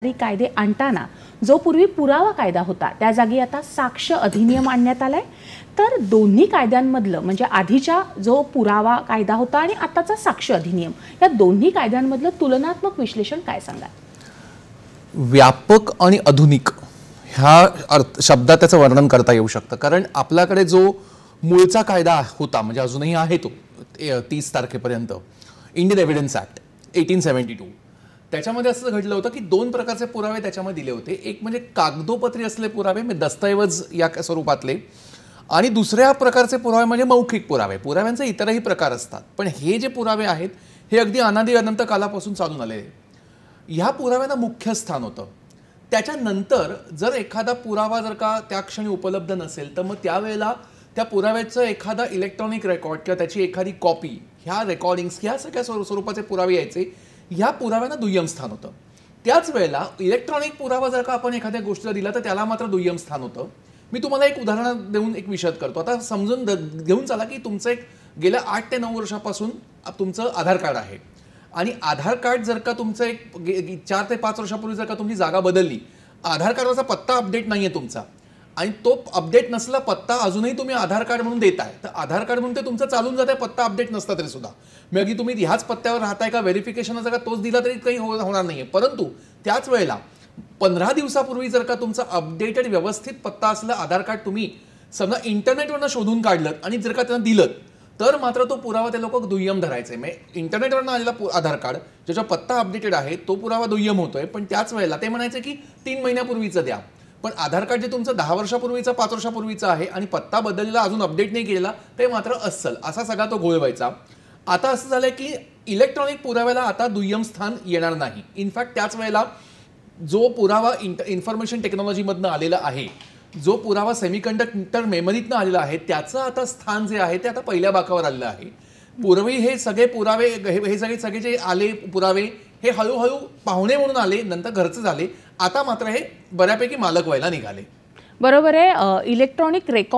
कायदे आणताना जो पूर्वी पुरावा कायदा होता त्या जागी आता साक्ष अधिनियम आणण्यात आलाय। तर दोन्ही कायद्यांमधलं म्हणजे आधीचा जो पुरावा कायदा होता आणि आताचा साक्ष अधिनियम या दोन्ही कायद्यांमधलं तुलनात्मक विश्लेषण काय सांगाल? व्यापक आणि आधुनिक ह्या शब्दात त्याचं वर्णन करता येऊ शकतं, कारण आपल्याकडे जो मूळचा कायदा होता म्हणजे अजूनही आहे तो 30 तारखेपर्यंत इंडियन एव्हिडन्स ॲक्ट 1872, त्याच्यामध्ये असं घडलं होतं की दोन प्रकारचे पुरावे त्याच्यामध्ये दिले होते। एक म्हणजे कागदोपत्री असलेले पुरावे म्हणजे दस्तऐवज या स्वरूपातले, आणि दुसऱ्या प्रकारचे पुरावे म्हणजे मौखिक पुरावे। पुराव्यांचे इतरही प्रकार असतात, पण हे जे पुरावे आहेत हे अगदी अनादी अनंत कालापासून चालून आले। ह्या पुराव्यांना मुख्य स्थान होतं। त्याच्यानंतर जर एखादा पुरावा जर का त्या क्षणी उपलब्ध नसेल तर मग त्यावेळेला त्या पुराव्याचं एखादा इलेक्ट्रॉनिक रेकॉर्ड किंवा त्याची एखादी कॉपी, ह्या रेकॉर्डिंग्स ह्या सगळ्या स्वरूपाचे पुरावे यायचे, ह्या पुराव्यांना दुय्यम स्थान होतं। त्याच वेळेला इलेक्ट्रॉनिक पुरावा जर का आपण एखाद्या गोष्टीला दिला तर त्याला मात्र दुय्यम स्थान होतं। मी तुम्हाला एक उदाहरण देऊन एक विशद करतो। आता समजून घेऊन चला की तुमचं एक गेल्या 8 ते 9 वर्षापासून तुमचं आधार कार्ड आहे, आणि आधार कार्ड जर का तुमचं एक 4 ते 5 वर्षापूर्वी जर का तुमची जागा बदलली, आधार कार्डवरचा पत्ता अपडेट नाहीये तुमचा, आणि तो अपडेट नसला पत्ता अजूनही तुम्ही आधार कार्ड म्हणून देताय, तर आधार कार्ड म्हणून ते तुमचं चालून जात आहे, पत्ता अपडेट नसता तरी सुद्धा। मग की तुम्ही ह्याच पत्त्यावर राहताय का व्हेरिफिकेशन जर का तोच दिला तरी काही होणार नाहीये। परंतु त्याच वेळेला 15 दिवसापूर्वी जर का तुमचा अपडेटेड व्यवस्थित पत्ता असला आधार कार्ड तुम्ही समजा इंटरनेटवरनं शोधून काढलं आणि जर का त्यांना दिलं तर मात्र तो पुरावा ते लोक दुय्यम धरायचे। म्हणजे इंटरनेटवरनं आलेला आधार कार्ड ज्याचा पत्ता अपडेटेड आहे तो पुरावा दुय्यम होतोय, पण त्याच वेळेला ते म्हणायचे की 3 महिन्यापूर्वीचं द्या। पण आधार कार्ड जे तुमचं 10 वर्षापूर्वीचं 5 वर्षापूर्वीचं आहे आणि पत्ता बदललेला अजून अपडेट नाही केलेला ते मात्र अस्सल, असा सगळा तो घोळ व्हायचा। आता असं झालंय की इलेक्ट्रॉनिक पुराव्याला आता दुय्यम स्थान येणार नाही। इनफॅक्ट त्याच वेळेला जो पुरावा इन्फॉर्मेशन टेक्नॉलॉजीमधनं आलेला आहे, जो पुरावा सेमीकंडक्टर मेमरीतनं आलेला आहे, त्याचं आता स्थान जे आहे ते आता पहिल्या बाकावर आलेलं आहे। पूर्वी हे सगळे पुरावे हे सगळे जे आले पुरावे हे हळूहळू पाहुणे म्हणून आले, नंतर घरचे झाले, आता मात्र हे बऱ्यापैकी मालक व्हायला निघाले। बरोबर आहे। Electronic record